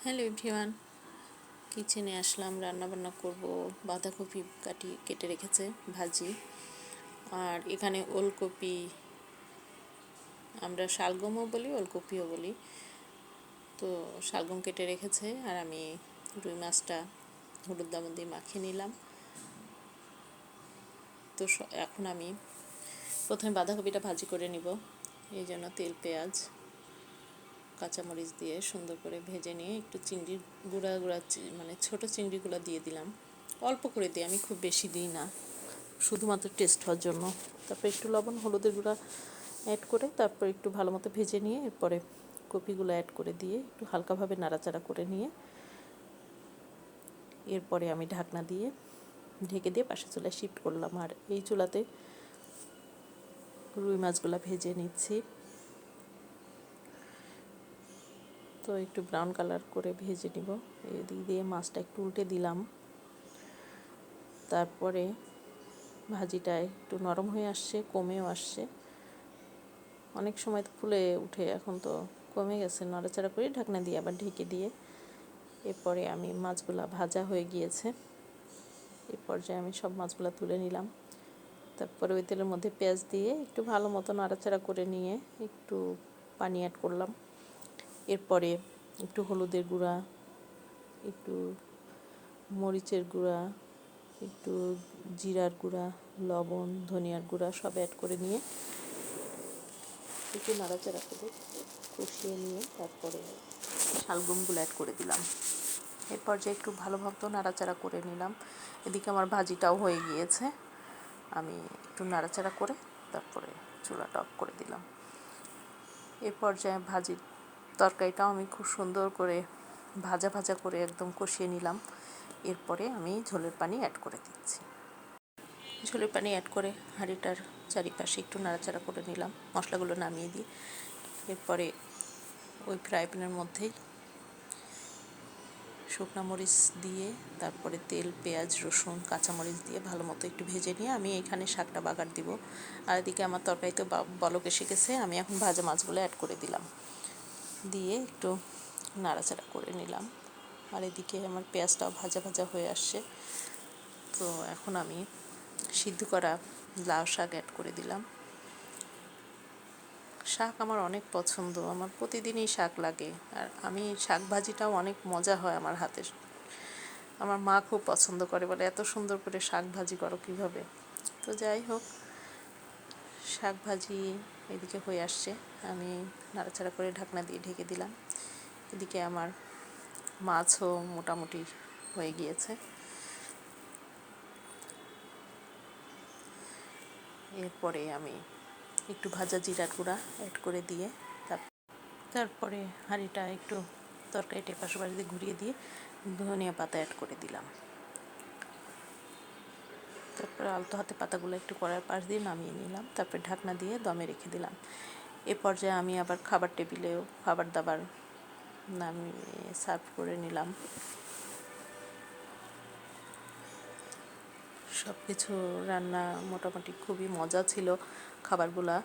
Hello everyone, কিচেনে আসলাম, রান্না বান্না করব। বাঁধাকপি কেটে রেখেছে, ভাজি। আর এখানে ওলকপি, আমরা শালগমও বলি ওলকপিও বলি। তো শালগম কেটে রেখেছে, আর আমি রুই মাছটা হলুদ লবণ দিয়ে মাখিয়ে নিলাম। তো এখন আমি প্রথমে বাঁধাকপিটা ভাজি করে নিব। এই জন্য তেল, পেঁয়াজ, কাঁচামরিচ দিয়ে সুন্দর করে ভেজে নিয়ে একটু চিংড়ির গুঁড়া মানে ছোটো চিংড়িগুলো দিয়ে দিলাম। অল্প করে দিই, আমি খুব বেশি দিই না, শুধুমাত্র টেস্ট হওয়ার জন্য। তারপর একটু লবণ, হলুদের গুঁড়া অ্যাড করে তারপর একটু ভালো মতো ভেজে নিয়ে এরপরে কপিগুলো অ্যাড করে দিয়ে একটু হালকাভাবে নাড়াচাড়া করে নিয়ে এরপরে আমি ঢাকনা দিয়ে ঢেকে দিয়ে পাশের চুলায় শিফট করলাম। আর এই চুলাতে রুই মাছগুলো ভেজে নিচ্ছি। তো একটু ব্রাউন কালার করে ভেজে নিব। এদিক দিয়ে মাছটা একটু উল্টে দিলাম। তারপরে ভাজিটা একটু নরম হয়ে আসছে, কমেও আসছে। অনেক সময় তো ফুলে উঠে, এখন তো কমে গেছে। নাড়াচাড়া করে ঢাকনা দিয়ে আবার ঢেকে দিয়ে এরপরে আমি মাছগুলা ভাজা হয়ে গিয়েছে। এই পর্যায়ে আমি সব মাছগুলা তুলে নিলাম। তারপরে ওই তেলের মধ্যে পেঁয়াজ দিয়ে একটু ভালো মতো নাড়াচাড়া করে নিয়ে একটু পানি অ্যাড করলাম। এরপরে একটু হলুদের গুঁড়া, একটু মরিচের গুঁড়া, একটু জিরার গুঁড়া, লবণ, ধনিয়ার গুঁড়া সব অ্যাড করে নিয়ে একটু নাড়াচাড়া করে কষিয়ে নিয়ে তারপরে শালগমগুলো অ্যাড করে দিলাম। এরপর যে একটু ভালো মতো নাড়াচাড়া করে নিলাম। এদিকে আমার ভাজিটাও হয়ে গিয়েছে। আমি একটু নাড়াচাড়া করে তারপরে চুলাটা অফ করে দিলাম। এর পর্যায়ে ভাজির তরকারিটাও আমি খুব সুন্দর করে ভাজা ভাজা করে একদম কষিয়ে নিলাম। এরপরে আমি ঝোলের পানি অ্যাড করে দিচ্ছি। ঝোলের পানি অ্যাড করে হাঁড়িটার চারিপাশে একটু নাড়াচাড়া করে নিলাম, মশলাগুলো নামিয়ে দিই। এরপরে ওই ফ্রাই প্যানের মধ্যেই শুকনো মরিচ দিয়ে তারপরে তেল, পেঁয়াজ, রসুন, কাঁচামরিচ দিয়ে ভালো মতো একটু ভেজে নিয়ে আমি এখানে শাকটা বাগার দিব। আর এদিকে আমার তরকারি তো বলক এসে গেছে, আমি এখন ভাজা মাছগুলো অ্যাড করে দিলাম, দিয়ে একটু নাড়াচাড়া করে নিলাম। আর এদিকে আমার পেঁয়াজটাও ভাজা ভাজা হয়ে আসছে। তো এখন আমি সিদ্ধ করা লাউ শাক অ্যাড করে দিলাম। শাক আমার অনেক পছন্দ, আমার প্রতিদিনই শাক লাগে। আর আমি শাক ভাজিটাও অনেক মজা হয় আমার হাতের। আমার মা খুব পছন্দ করে, বলে এত সুন্দর করে শাক ভাজি করো কীভাবে। তো যাই হোক, শাক ভাজি এদিকে হয়ে আসছে, আমি নাড়াচাড়া করে ঢাকনা দিয়ে ঢেকে দিলাম। এদিকে আমার মাছও মোটামুটি হয়ে গিয়েছে। এরপরে আমি একটু ভাজা জিরার গুঁড়া অ্যাড করে দিয়ে তারপরে হাঁড়িটা একটু তরকারিটা এপাশ ওপাশ দিয়ে ঘুরিয়ে দিয়ে ধনিয়া পাতা অ্যাড করে দিলাম। তারপরে আলতো হাতে পাতাগুলো একটু কড়াইয়ের পাশ দিয়ে নামিয়ে নিলাম। তারপরে ঢাকনা দিয়ে দমে রেখে দিলাম। এ পর্যায়ে আমি আবার খাবার টেবিলেও খাবার দাবার নামিয়ে সার্ভ করে নিলাম। সব কিছু রান্না মোটামুটি খুবই মজা ছিল। খাবারগুলা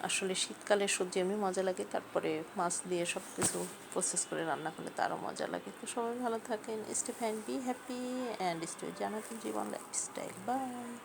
আসলে শীতকালের সবজি এমনি মজা লাগে, তারপরে মাছ দিয়ে সব কিছু প্রসেস করে রান্না করলে তারও মজা লাগে। তো সবাই ভালো থাকেন, stay fine, be happy and stay জানাতেন জীবন লাইফস্টাইল। বাই।